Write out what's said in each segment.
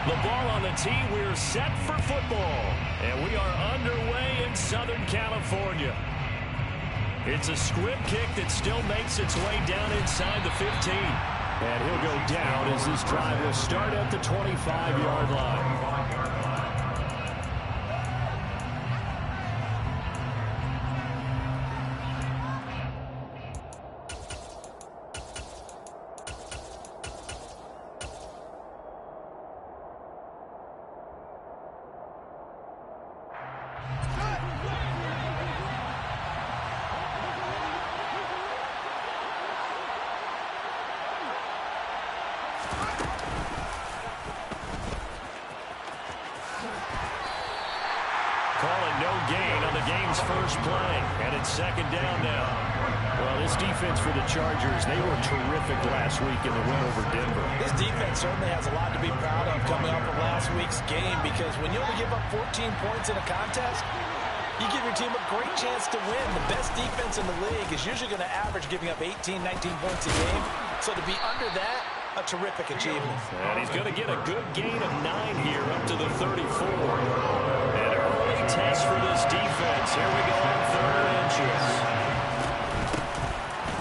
The ball on the tee. We're set for football. And we are underway in Southern California. It's a squib kick that still makes its way down inside the 15. And he'll go down as this drive will start at the 25-yard line. Calling no gain on the game's first play. And it's second down now. Well, this defense for the Chargers, they were terrific last week in the win over Denver. This defense certainly has a lot to be proud of coming off of last week's game, because when you only give up 14 points in a contest, you give your team a great chance to win. The best defense in the league is usually going to average giving up 18, 19 points a game. So to be under that, a terrific achievement. And he's going to get a good gain of 9 here up to the 34. An early test for this defense. Here we go on 3rd and inches.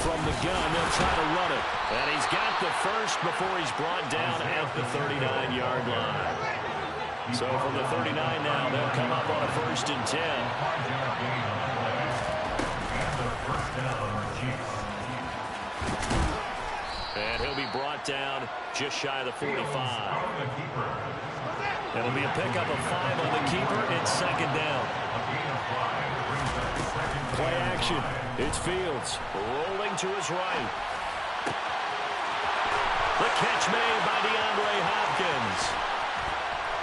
From the gun, they'll try to run it. And he's got the first before he's brought down at the 39-yard line. So from the 39 now, they'll come up on a 1st and 10. And he'll be brought down just shy of the 45. It'll be a pickup of 5 on the keeper. It's second down. Play action. It's Fields rolling to his right. The catch made by DeAndre Hopkins.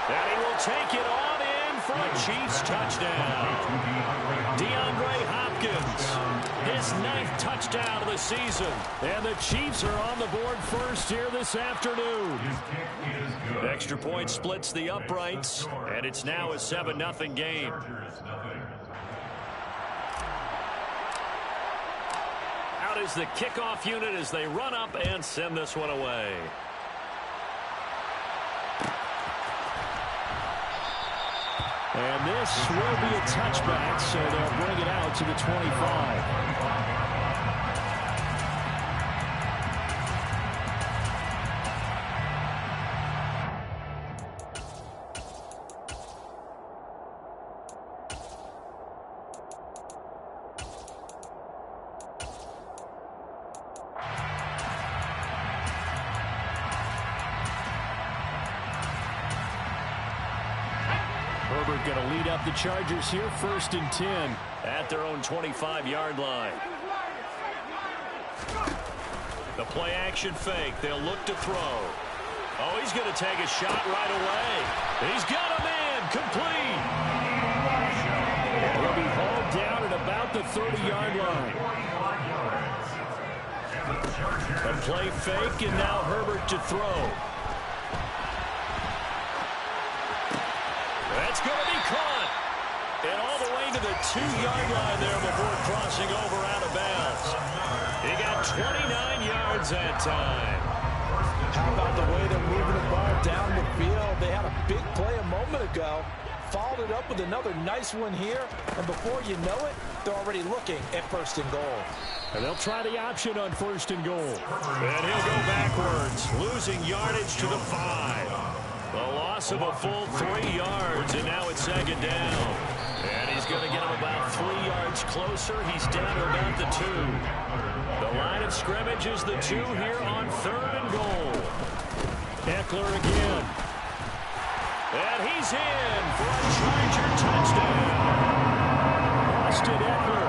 And he will take it on in for a Chiefs touchdown. DeAndre Hopkins, his 9th touchdown of the season. And the Chiefs are on the board first here this afternoon. Extra point splits the uprights, and it's now a 7-0 game. Out is the kickoff unit as they run up and send this one away. And this will be a touchback, so they'll bring it out to the 25. Herbert going to lead up the Chargers here, 1st and 10 at their own 25-yard line. The play action fake. They'll look to throw. Oh, he's going to take a shot right away. He's got a man complete. He'll be hauled down at about the 30-yard line. A play fake, and now Herbert to throw. That's going to be caught. And all the way to the 2-yard line there before crossing over out of bounds. He got 29 yards that time. How about the way they're moving the ball down the field? They had a big play a moment ago. Followed it up with another nice one here. And before you know it, they're already looking at 1st and goal. And they'll try the option on 1st and goal. And he'll go backwards, losing yardage to the 5. The loss of a full 3 yards, and now it's second down. And he's going to get him about 3 yards closer. He's down to about the 2. The line of scrimmage is the 2 here on 3rd and goal. Eckler again. And he's in for a Charger touchdown. Austin Eckler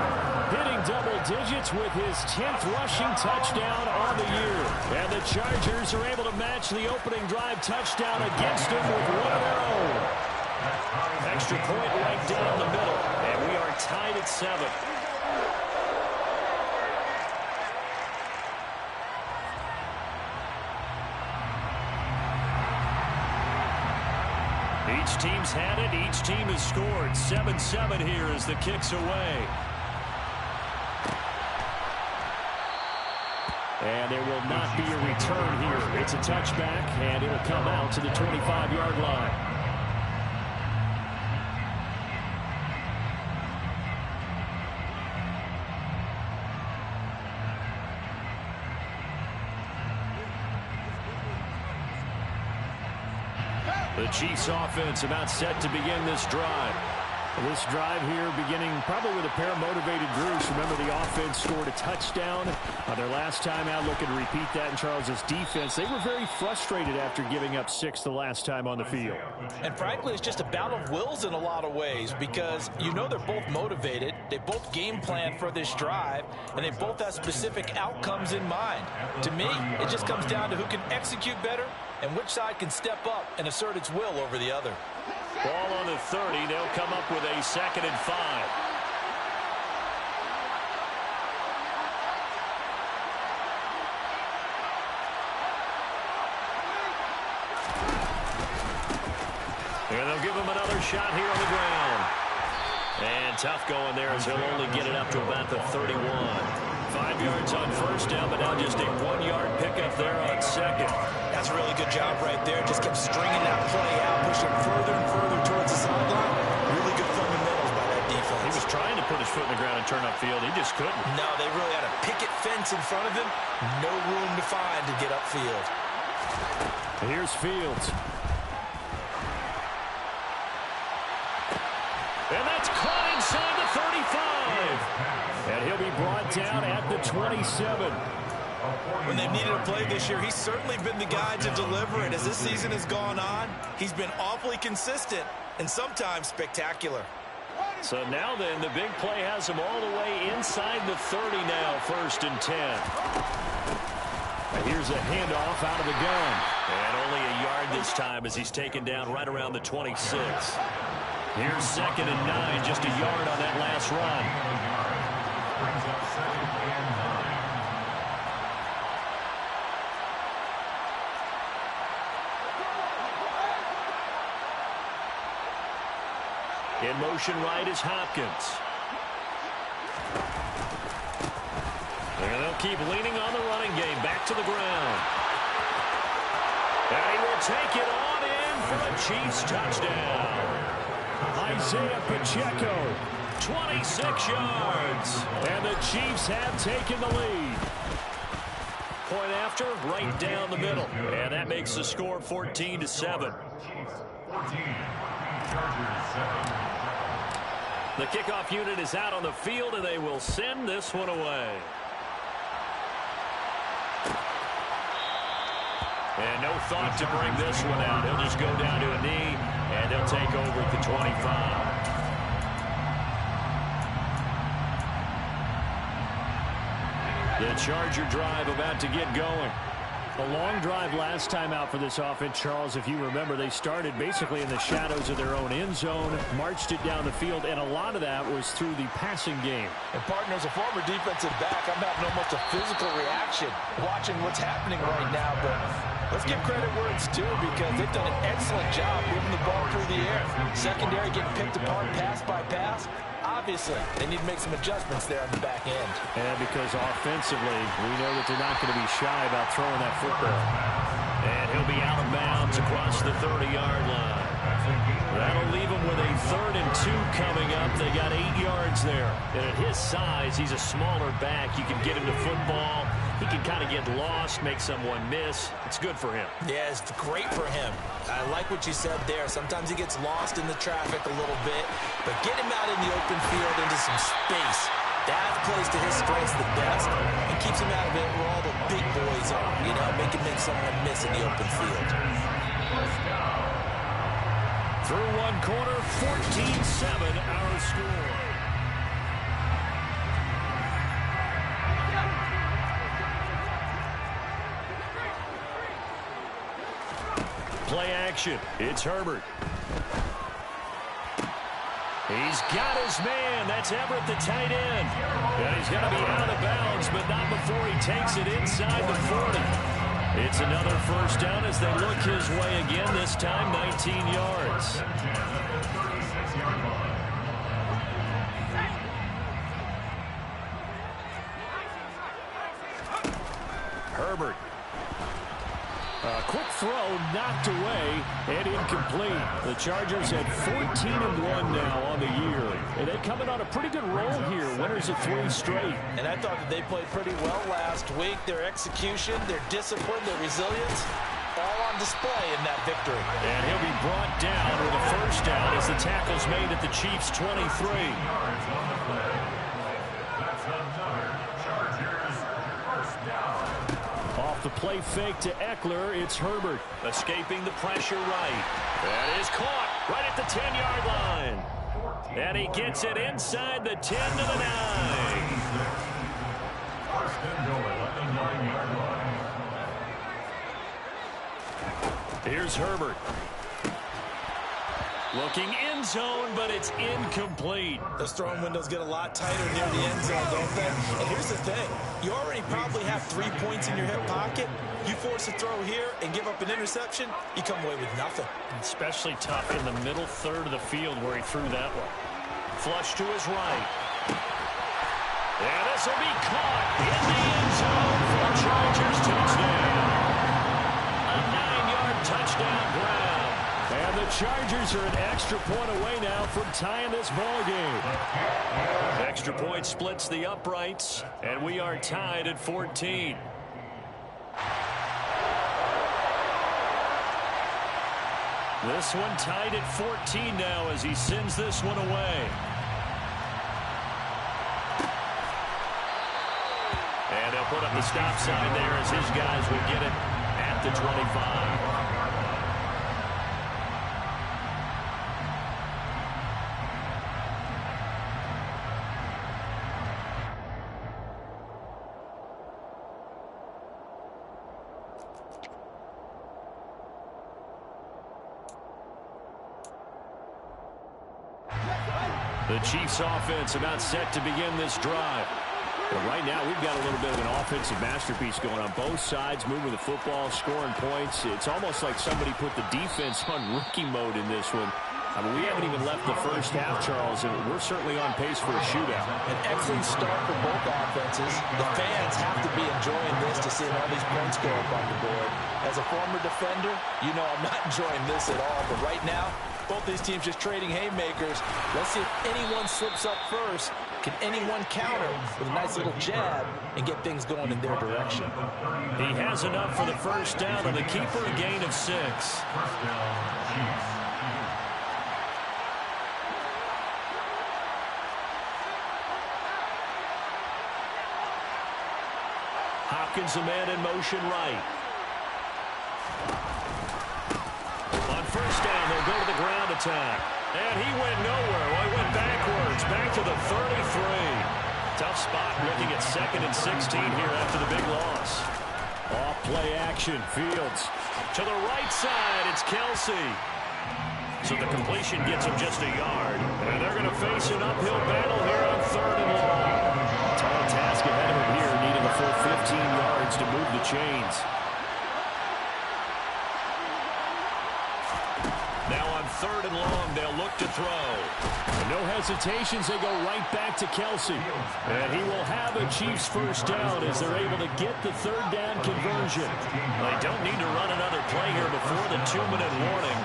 hitting double digits with his 10th rushing touchdown on the year. And the Chargers are able to match the opening drive touchdown against him with one of their own. Extra point right down the middle. And we are tied at 7. Each team's had it. Each team has scored. 7-7 here as the kick's away. And there will not be a return here. It's a touchback, and it'll come out to the 25-yard line. The Chiefs offense about set to begin this drive. This drive here beginning probably with a pair of motivated groups. Remember, the offense scored a touchdown on their last time out. Looking to repeat that in Charles's defense. They were very frustrated after giving up 6 the last time on the field. And frankly, it's just a battle of wills in a lot of ways because you know they're both motivated. They both game plan for this drive, and they both have specific outcomes in mind. To me, it just comes down to who can execute better and which side can step up and assert its will over the other. Ball on the 30. They'll come up with a 2nd and 5. And they'll give him another shot here on the ground. And tough going there as he'll only get it up to about the 31. 5 yards on first down, but now just a 1-yard pickup there on 2nd. That's a really good job right there. Just kept stringing that play out, pushing further and further towards the sideline. Really good fundamentals by that defense. He was trying to put his foot in the ground and turn upfield. He just couldn't. No, they really had a picket fence in front of him. No room to find to get upfield. Here's Fields. And that's caught inside the 35. And he'll be brought down at the 27. When they've needed a play this year, he's certainly been the guy to deliver it. As this season has gone on, he's been awfully consistent and sometimes spectacular. So now then, the big play has him all the way inside the 30 now, 1st and 10. And here's a handoff out of the gun. And only a yard this time as he's taken down right around the 26. Here's 2nd and 9, just a yard on that last run. Brings up 2nd and 9. In motion right is Hopkins. And they'll keep leaning on the running game. Back to the ground. And he will take it on in for a Chiefs touchdown. Isaiah Pacheco. 26 yards. And the Chiefs have taken the lead. Point after, right down the middle. And that makes the score 14-7. The kickoff unit is out on the field, and they will send this one away. And no thought to bring this one out. He'll just go down to a knee, and they'll take over at the 25. The Charger drive about to get going. A long drive last time out for this offense, Charles. If you remember, they started basically in the shadows of their own end zone, marched it down the field, and a lot of that was through the passing game. And, partner, as a former defensive back, I'm having almost a physical reaction watching what's happening right now. But let's give credit where it's due because they've done an excellent job moving the ball through the air. Secondary getting picked apart pass by pass. Obviously, they need to make some adjustments there on the back end. And because offensively, we know that they're not going to be shy about throwing that football. And he'll be out of bounds across the 30-yard line. That'll leave him with a 3rd and 2 coming up. They got 8 yards there. And at his size, he's a smaller back. You can get him to football. He can kind of get lost, make someone miss. It's good for him. Yeah, it's great for him. I like what you said there. Sometimes he gets lost in the traffic a little bit, but get him out in the open field into some space. That plays to his strengths the best and keeps him out of it where all the big boys are, you know, make someone miss in the open field. Through one quarter, 14-7 our score. Play action. It's Herbert. He's got his man. That's Everett, the tight end. And he's going to be out of bounds, but not before he takes it inside the 40. It's another first down as they look his way again, this time 19 yards. Herbert. A quick throw knocked away and incomplete. The Chargers had 14-1 now on the year. And they come in on a pretty good roll here. Winners of 3 straight. And I thought that they played pretty well last week. Their execution, their discipline, their resilience, all on display in that victory. And he'll be brought down with a first down as the tackle's made at the Chiefs' 23. That's another Chargers first down. Off the play fake to Eckler, it's Herbert. Escaping the pressure right. That is caught right at the 10-yard line. And he gets it inside the 10 to the 9. First and goal at the 9-yard line. Here's Herbert. Looking end zone, but it's incomplete. Those throwing windows get a lot tighter near the end zone, don't they? And here's the thing. You already probably have 3 points in your hip pocket. You force a throw here and give up an interception, you come away with nothing. Especially tough in the middle third of the field where he threw that one. Flush to his right. And this will be caught in the end zone for a Chargers touchdown. A 9-yard touchdown grab. And the Chargers are an extra point away now from tying this ball game. Extra point splits the uprights, and we are tied at 14. This one tied at 14 now as he sends this one away. And he'll put up the stop sign there as his guys will get it at the 25. The Chiefs offense about set to begin this drive. But right now we've got a little bit of an offensive masterpiece going on both sides, moving the football, scoring points. It's almost like somebody put the defense on rookie mode in this one. I mean, we haven't even left the first half, Charles, and we're certainly on pace for a shootout. An excellent start for both offenses. The fans have to be enjoying this to see all these points go up on the board. As a former defender, you know I'm not enjoying this at all. But right now, both these teams just trading haymakers. Let's see if anyone slips up first. Can anyone counter with a nice little jab and get things going in their direction? He has enough for the first down, and the keeper a gain of 6. First down, Chiefs. Hopkins, a man in motion right. On first down, they'll go to the ground attack. And he went nowhere. Well, he went backwards, back to the 33. Tough spot looking at 2nd and 16 here after the big loss. Off play action, Fields. To the right side, it's Kelsey. So the completion gets him just a yard. And they're going to face an uphill battle here on 3rd and long. Tall task ahead of him here, needing a full 15 yards to move the chains. Now on 3rd and long, they'll look to throw. And no hesitations, they go right back to Kelsey. And he will have a Chiefs first down as they're able to get the 3rd down conversion. They don't need to run another play here before the 2-minute warning.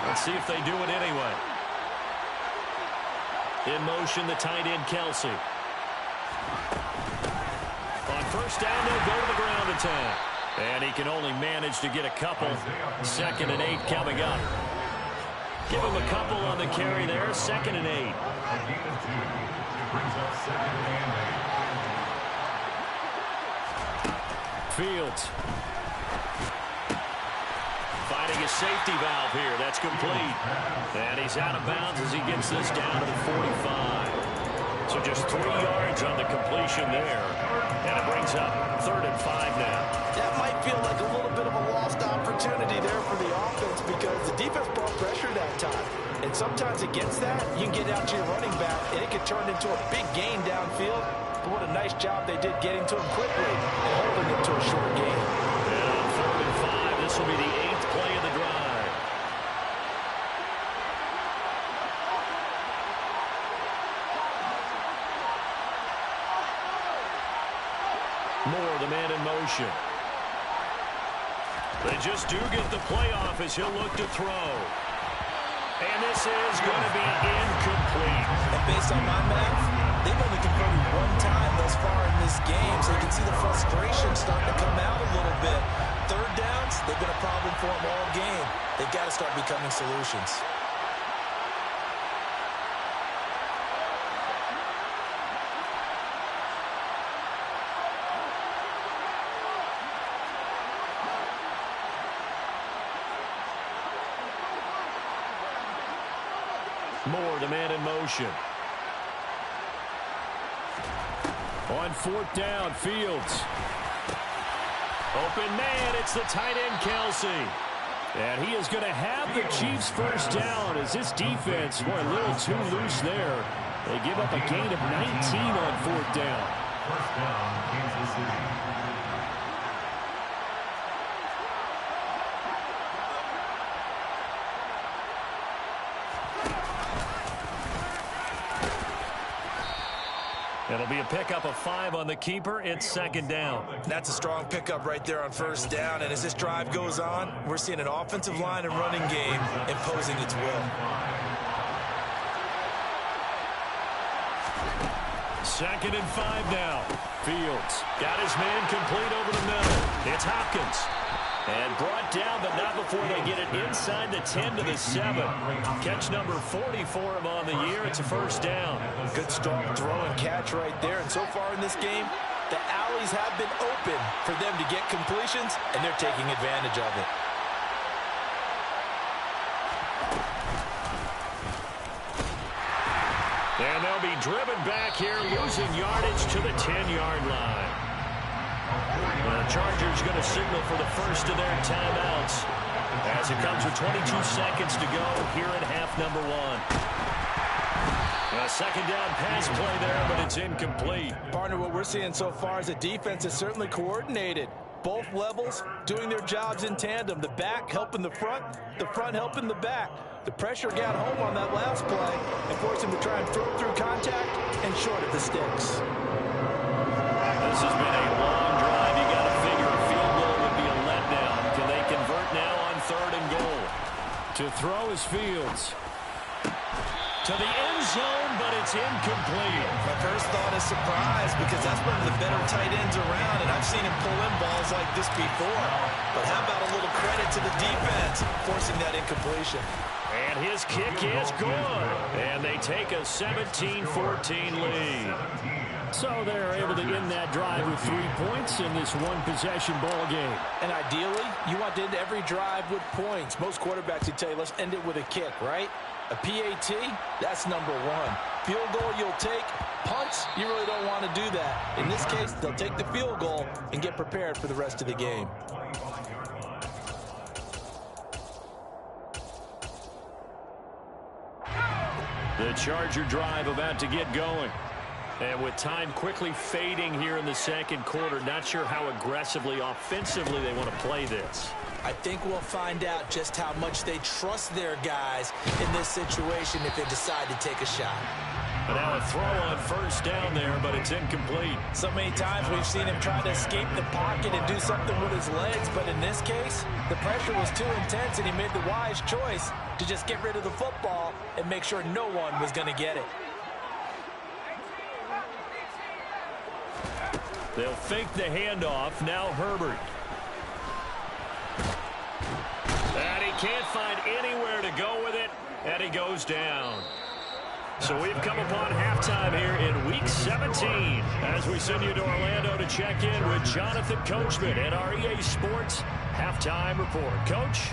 Let's see if they do it anyway. In motion, the tight end, Kelsey. On first down, they'll go to the ground attack. And he can only manage to get a couple. 2nd and 8 coming up. Give him a couple on the carry there. 2nd and 8. Brings up 2nd and 8. Fields. Finding a safety valve here. That's complete. And he's out of bounds as he gets this down to the 45. So just 3 yards on the completion there. And it brings up 3rd and 5 now. That might feel like a little bit of a lost opportunity there for the offense because the defense brought pressure that time. And sometimes against that, you can get out to your running back, and it could turn into a big gain downfield. But what a nice job they did getting to him quickly and holding him to a short gain. And on 3rd and 5, this will be the 8th play of the drive. Moore, the man in motion. They just do get the playoff as he'll look to throw. And this is going to be incomplete. And based on my math, they've only converted one time thus far in this game, so you can see the frustration starting to come out a little bit. Third downs, they've been a problem for them all game. They've got to start becoming solutions. More to man in motion. On fourth down, Fields. Open man, it's the tight end, Kelsey. And he is going to have the Chiefs first down as this defense, boy, a little too loose there. They give up a gain of 19 on fourth down. First down, Kansas City. It'll be a pickup of 5 on the keeper. It's second down. That's a strong pickup right there on first down. And as this drive goes on, we're seeing an offensive line and running game imposing its will. Second and 5 now. Fields got his man complete over the middle. It's Hopkins. And brought down, but not before they get it inside the 10 to the 7. Catch number 40 for him on the year. It's a first down. Good strong throw and catch right there. And so far in this game, the alleys have been open for them to get completions, and they're taking advantage of it. And they'll be driven back here, losing yardage to the 10-yard line. The Chargers going to signal for the first of their timeouts as it comes with 22 seconds to go here in half number 1. A second down pass play there, but it's incomplete. Partner, what we're seeing so far is the defense is certainly coordinated. Both levels doing their jobs in tandem. The back helping the front helping the back. The pressure got home on that last play and forced him to try and throw through contact and short at the sticks. This has been a long drive. You got to figure a field goal would be a letdown. Can they convert now on third and goal? To throw is Fields. To the end zone, but it's incomplete. My first thought is surprise because that's one of the better tight ends around, and I've seen him pull in balls like this before. But how about a little credit to the defense forcing that incompletion? And his kick is good. And they take a 17-14 lead. So they're able to end that drive with 3 points in this one-possession ball game. And ideally, you want to end every drive with points. Most quarterbacks would tell you, let's end it with a kick, right? A PAT, that's number 1. Field goal you'll take. Punts, you really don't want to do that. In this case, they'll take the field goal and get prepared for the rest of the game. The Charger drive about to get going. And with time quickly fading here in the second quarter, not sure how aggressively, offensively they want to play this. I think we'll find out just how much they trust their guys in this situation if they decide to take a shot. But now a throw on first down there, but it's incomplete. So many times we've seen him try to escape the pocket and do something with his legs, but in this case, the pressure was too intense and he made the wise choice to just get rid of the football and make sure no one was going to get it. They'll fake the handoff. Now Herbert. And he can't find anywhere to go with it, and he goes down. So we've come upon halftime here in Week 17 as we send you to Orlando to check in with Jonathan Coachman at our EA Sports Halftime Report. Coach?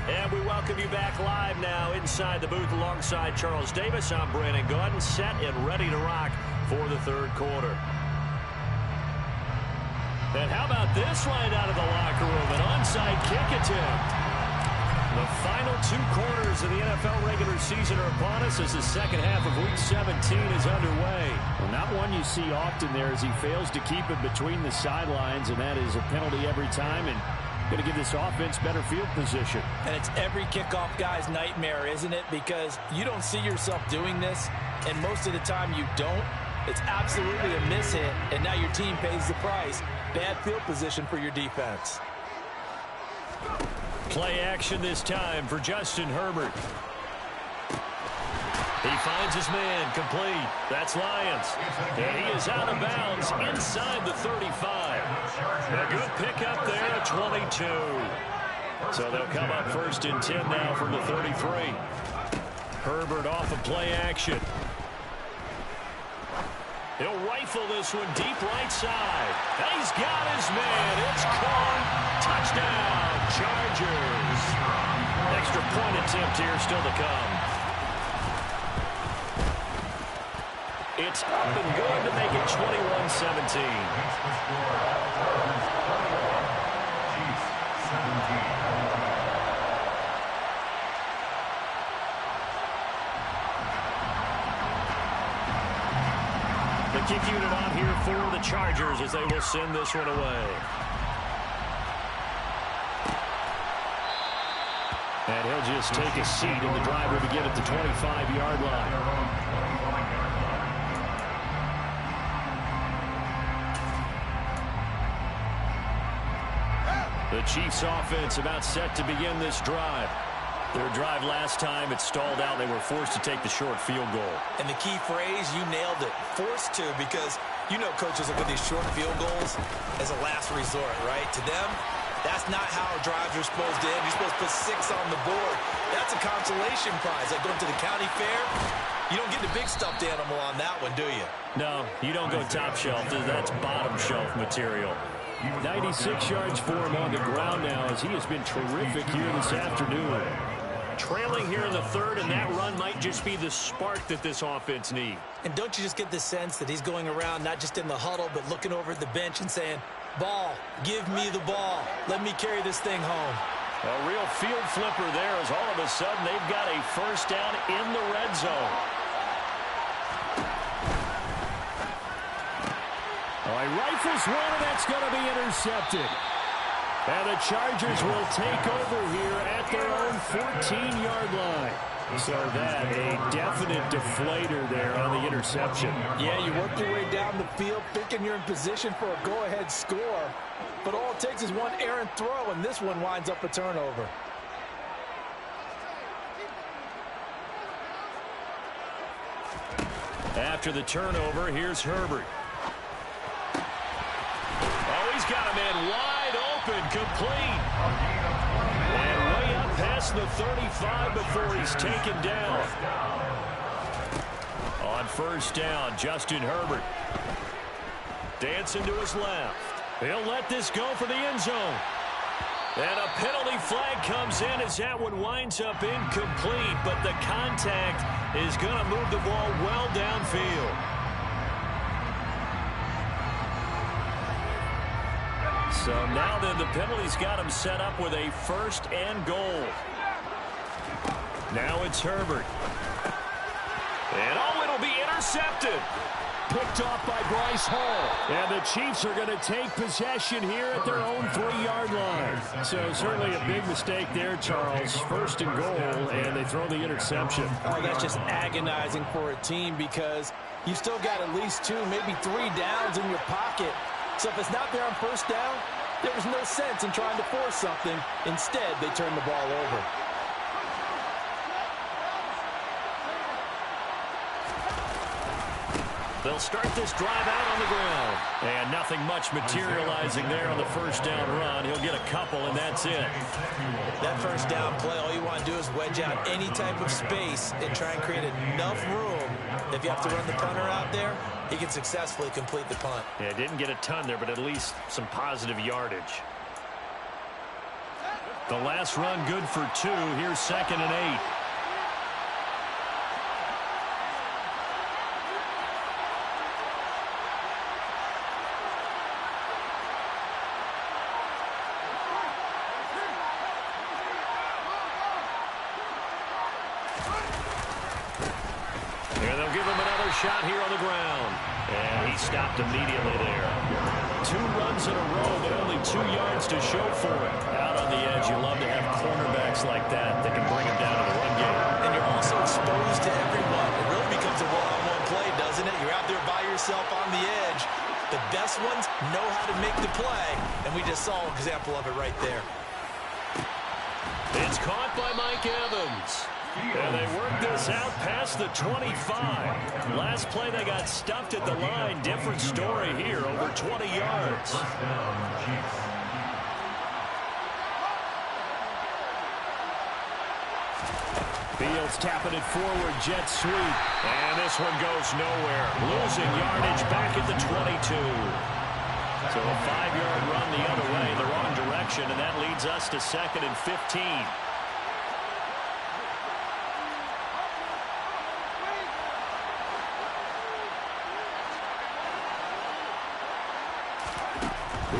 And we welcome you back live now inside the booth alongside Charles Davis. I'm Brandon Gaudin, set and ready to rock for the third quarter. And how about this right out of the locker room? An onside kick attempt. The final 2 quarters of the NFL regular season are upon us as the second half of Week 17 is underway. Well, not one you see often there as he fails to keep it between the sidelines, and that is a penalty every time. And Going to give this offense better field position. And it's every kickoff guy's nightmare, isn't it? Because you don't see yourself doing this, and most of the time you don't. It's absolutely a mishit, and now your team pays the price. Bad field position for your defense. Play action this time for Justin Herbert. He finds his man, complete. That's Lions. And he is out of bounds inside the 35. A good pickup there at 22. So they'll come up 1st and 10 now from the 33. Herbert off of play action. He'll rifle this one deep right side. And he's got his man. It's caught. Touchdown, Chargers. Extra point attempt here still to come. It's up and good to make it 21-17. The kick unit on here for the Chargers as they will send this one away. And he'll just take a seat, and the drive will begin at the 25-yard line. The Chiefs offense about set to begin this drive. Their drive last time, it stalled out. They were forced to take the short field goal. And the key phrase, you nailed it. Forced to, because you know coaches look at these short field goals as a last resort, right? To them, that's not how drives are supposed to end. You're supposed to put 6 on the board. That's a consolation prize. Like going to the county fair, you don't get the big stuffed animal on that one, do you? No, you don't go top shelf. That's bottom shelf material. 96 yards for him on the ground now as he has been terrific here this afternoon. Trailing here in the 3rd, and that run might just be the spark that this offense needs. And don't you just get the sense that he's going around not just in the huddle, but looking over at the bench and saying, ball, give me the ball. Let me carry this thing home. A real field flipper there as all of a sudden they've got a first down in the red zone. He rifles one, and that's going to be intercepted. And the Chargers will take over here at their own 14-yard line. So that, a definite deflator there on the interception. Yeah, you work your way down the field thinking you're in position for a go-ahead score. But all it takes is one errant throw, and this one winds up a turnover. After the turnover, here's Herbert. Got a man wide open, complete. And way up past the 35 before he's taken down. On 1st down, Justin Herbert. Dancing to his left. He'll let this go for the end zone. And a penalty flag comes in as that one winds up incomplete, but the contact is going to move the ball well downfield. So now then the penalty's got him set up with a 1st and goal. Now it's Herbert. And oh, it'll be intercepted. Picked off by Bryce Hall. And the Chiefs are going to take possession here at their own 3-yard line. So certainly a big mistake there, Charles. 1st and goal, and they throw the interception. Oh, that's just agonizing for a team because you've still got at least 2, maybe 3 downs in your pocket. So if it's not there on 1st down, there was no sense in trying to force something. Instead, they turn the ball over. They'll start this drive out on the ground. And nothing much materializing there on the 1st down run. He'll get a couple, and that's it. That 1st down play, all you want to do is wedge out any type of space and try and create enough room. If you have to run the punter out there, he can successfully complete the punt. Yeah, didn't get a ton there, but at least some positive yardage. The last run good for 2. Here's 2nd and 8. And they'll give him another shot here on the ground. And he stopped immediately there. 2 runs in a row, but only 2 yards to show for it. Out on the edge, you love to have cornerbacks like that that can bring him down to the run game. And you're also exposed to everyone. It really becomes a one-on-one play, doesn't it? You're out there by yourself on the edge. The best ones know how to make the play, and we just saw an example of it right there. It's caught by Mike Evans. And they work this out past the 25. Last play they got stuffed at the line. Different story here, over 20 yards. Fields tapping it forward, jet sweep. And this one goes nowhere. Losing yardage back at the 22. So a 5-yard run the other way, the wrong direction, and that leads us to 2nd and 15.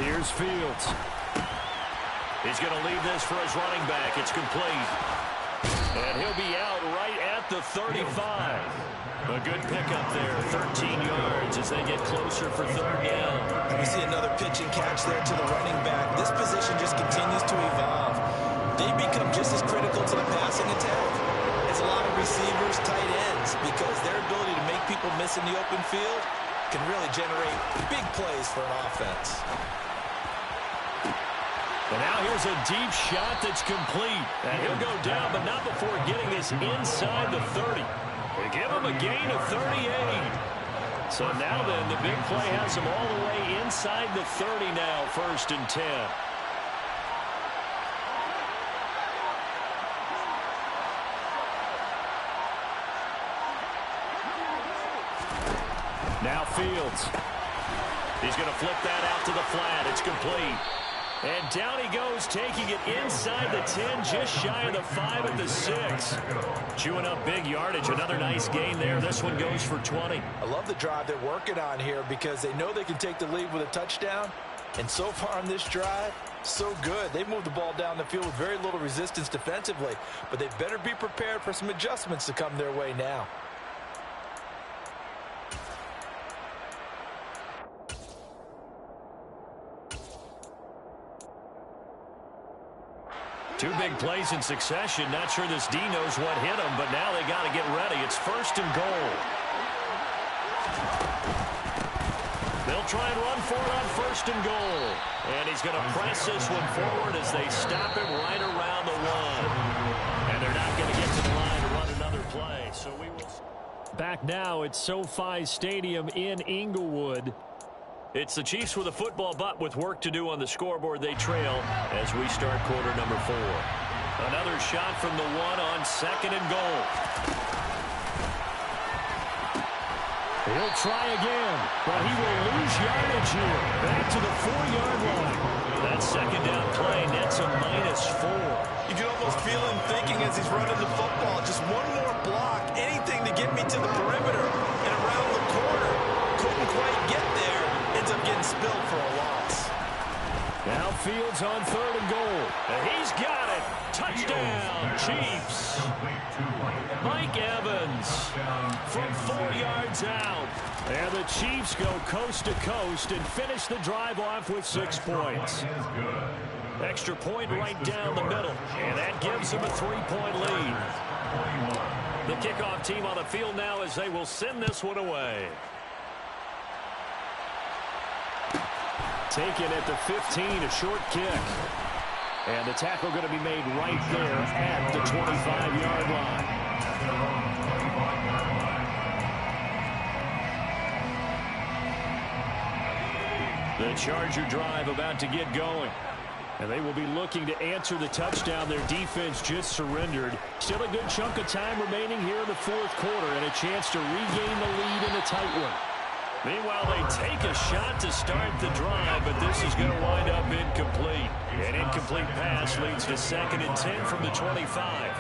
Here's Fields. He's going to leave this for his running back. It's complete. And he'll be out right at the 35. A good pickup there, 13 yards as they get closer for 3rd down. We see another pitch and catch there to the running back. This position just continues to evolve. They become just as critical to the passing attack as a lot of receivers, tight ends, because their ability to make people miss in the open field can really generate big plays for an offense. And now here's a deep shot that's complete. And he'll go down, but not before getting this inside the 30. They give him a gain of 38. So now then, the big play has him all the way inside the 30 now, 1st and 10. Now Fields. He's going to flip that out to the flat. It's complete. And down he goes, taking it inside the 10, just shy of the 5 at the 6. Chewing up big yardage. Another nice gain there. This one goes for 20. I love the drive they're working on here because they know they can take the lead with a touchdown. And so far on this drive, so good. They moved the ball down the field with very little resistance defensively. But they better be prepared for some adjustments to come their way now. Two big plays in succession. Not sure this D knows what hit him, but now they got to get ready. It's 1st and goal. They'll try and run for it on 1st and goal. And he's going to press this one forward as they stop him right around the 1. And they're not going to get to the line to run another play. So we will. Back now at SoFi Stadium in Inglewood. It's the Chiefs with a football, but with work to do on the scoreboard, they trail as we start quarter number 4. Another shot from the 1 on 2nd and goal. He'll try again, but he will lose yardage here. Back to the 4-yard line. That 2nd down play nets a -4. You can almost feel him thinking as he's running the football, just one more block, anything to get me to the perimeter and around the corner. Couldn't quite get there. Ends up getting spilled for a loss. Now Fields on 3rd and goal. And he's got it. Touchdown, Chiefs. Mike Evans from 4 yards out. And the Chiefs go coast to coast and finish the drive off with 6 points. Extra point right down the middle. And that gives them a 3-point lead. The kickoff team on the field now as they will send this one away. Taken at the 15, a short kick. And the tackle going to be made right there at the 25-yard line. The Charger drive about to get going. And they will be looking to answer the touchdown their defense just surrendered. Still a good chunk of time remaining here in the 4th quarter and a chance to regain the lead in a tight one. Meanwhile, they take a shot to start the drive, but this is going to wind up incomplete. An incomplete pass leads to 2nd and 10 from the 25.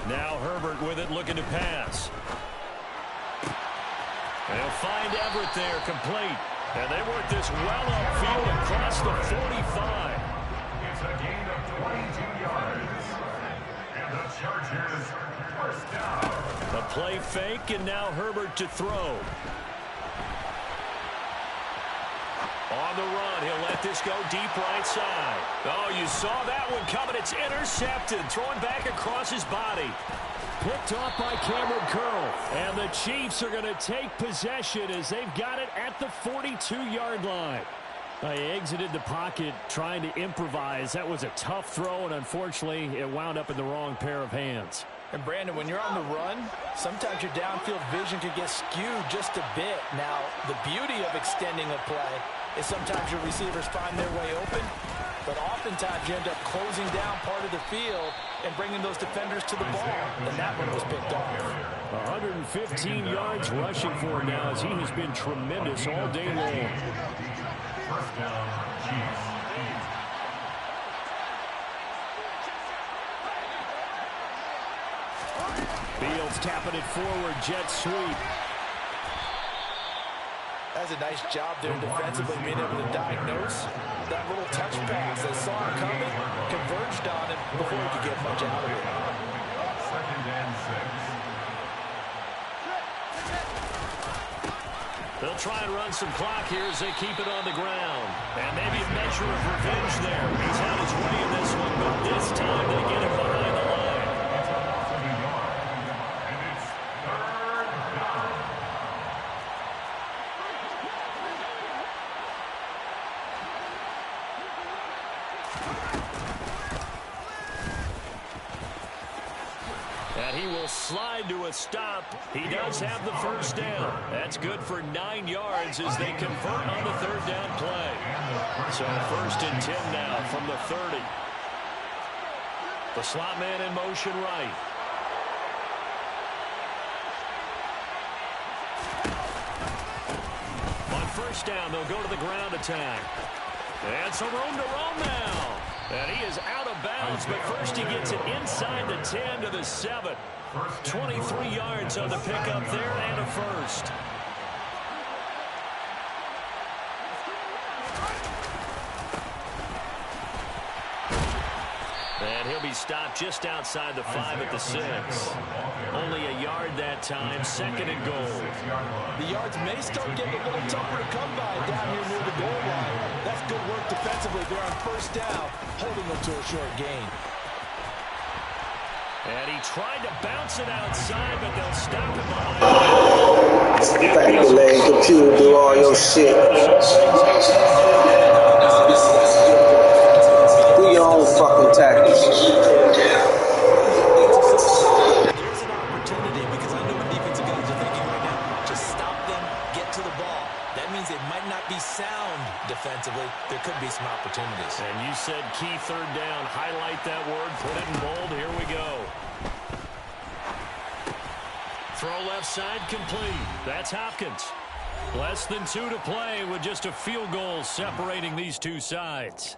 Now Herbert with it, looking to pass. They'll find Everett there, complete. And they work this well upfield across the 45. It's a gain of 22 yards. And the Chargers first down. A play fake, and now Herbert to throw. on the run. He'll let this go deep right side. Oh, you saw that one coming. It's intercepted. Throwing back across his body. Picked off by Cameron Curl. And the Chiefs are going to take possession as they've got it at the 42-yard line. He exited the pocket trying to improvise. That was a tough throw, and unfortunately, it wound up in the wrong pair of hands. And, Brandon, when you're on the run, sometimes your downfield vision can get skewed just a bit. Now, the beauty of extending a play is sometimes your receivers find their way open, but oftentimes you end up closing down part of the field and bringing those defenders to the ball, and that one was picked off. 115 yards rushing for him now as he has been tremendous all day long. First down, Chiefs. Fields tapping it forward, jet sweep. That's a nice job there defensively, being able to diagnose that little touch pass. They saw him coming, converged on it before he could get much out of it. Second and 6. They'll try and run some clock here as they keep it on the ground. And maybe a measure of revenge there. He's had his way in this one, but this time they get him behind the line. It's a loss of a yard, and it's third down. And he will slide to a stop. He does have the first down. That's good for 9 yards as they convert on the third down play. So first and 10 now from the 30. The slot man in motion right. On first down, they'll go to the ground attack. And some room to roam now. And he is out of bounds, but first he gets it inside the 10 to the 7. 23 yards on the pickup there and a first. And he'll be stopped just outside the 5 at the 6. Only a yard that time, second and goal. The yards may start getting a little tougher to come by down here near the goal line. That's good work defensively there on first down, holding them to a short gain. And he tried to bounce it outside, but they'll stop him behind. Back the leg, computer, do all your shit. Do your own fucking tactics. There's an opportunity because I know what defensive guys are thinking right now. Just stop them, get to the ball. That means they might not be sound defensively. There could be some opportunities. And you said key third down. Highlight that word. Put it in bold. Here we go. Throw left side complete. That's Hopkins. Less than 2 to play with just a field goal separating these two sides.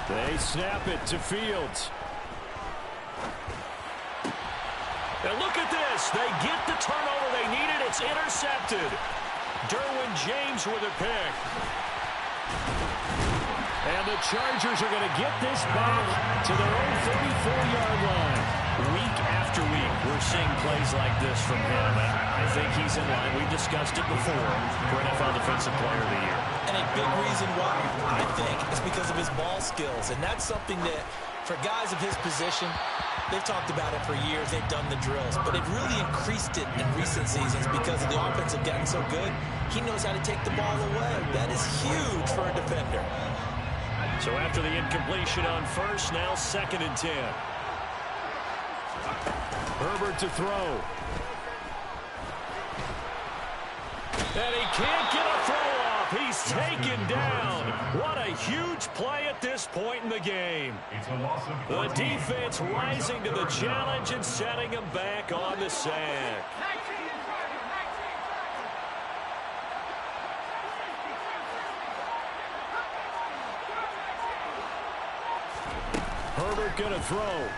They snap it to Fields. And look at this. They get the turnover they needed. It's intercepted. Derwin James with a pick. And the Chargers are going to get this back to their own 34-yard line. Week after week, we're seeing plays like this from him. And I think he's in line. We've discussed it before for NFL Defensive Player of the Year. And a big reason why, I think, is because of his ball skills. And that's something that, for guys of his position, they've talked about it for years. They've done the drills. But they've really increased it in recent seasons because of the offense have gotten so good. He knows how to take the ball away. That is huge for a defender. So after the incompletion on first, now second and 10. Herbert to throw. And he can't get a throw off. He's taken down. What a huge play at this point in the game. The defense rising to the challenge and setting him back on the sack. Herbert going to throw.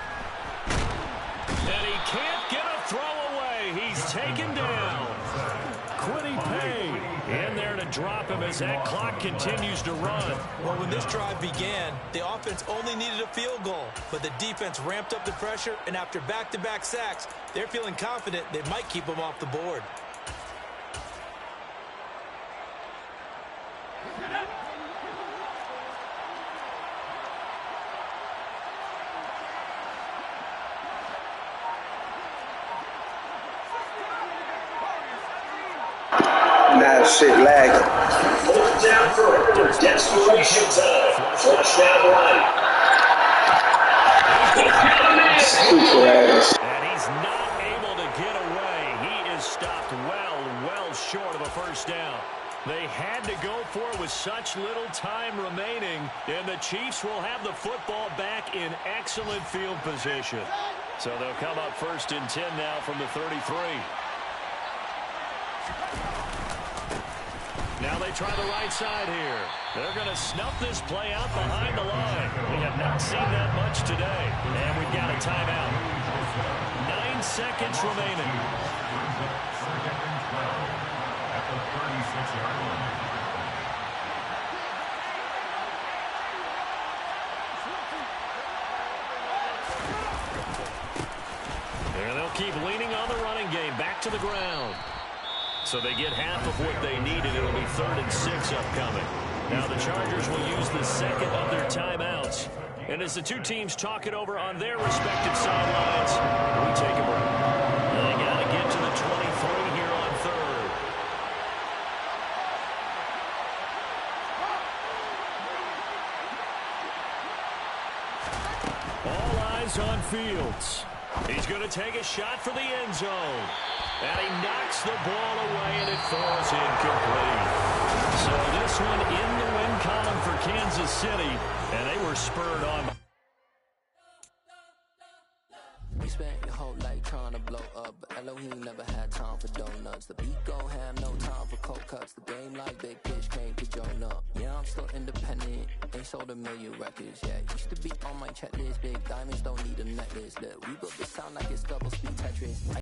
And he can't get a throw away. He's taken down. Quiddy Pay in there to drop him as that clock continues to run. Well, when this drive began, the offense only needed a field goal, but the defense ramped up the pressure, and after back-to-back sacks, they're feeling confident they might keep them off the board. That shit lagging. Fourth down for desperation time. Flush down line. Super ass. And he's not able to get away. He is stopped well short of a first down. They had to go for it with such little time remaining, and the Chiefs will have the football back in excellent field position. So they'll come up 1st and 10 now from the 33. Now they try the right side here. They're going to snuff this play out behind the line. We have not seen that much today. And we've got a timeout. 9 seconds remaining. Second and 12 at the 36-yard line. And they'll keep leaning on the running game. Back to the ground. So they get half of what they needed. It'll be 3rd and 6 upcoming. Now the Chargers will use the second of their timeouts. And as the two teams talk it over on their respective sidelines, we take a break. They got to get to the 23 here on 3rd. All eyes on Fields. He's going to take a shot for the end zone. And he knocks the ball away, and it falls incomplete. So this one in the win column for Kansas City, and they were spurred on. You spent your whole life trying to blow up, but Elohim never had time for donuts. The beat gon' have no time for cold cuts. The game like Big Fish came to join up. Yeah, I'm still independent, ain't sold 1 million records yet. Used to be on my checklist, big diamonds don't need a necklace. Look, we built this sound like it's double speed Tetris.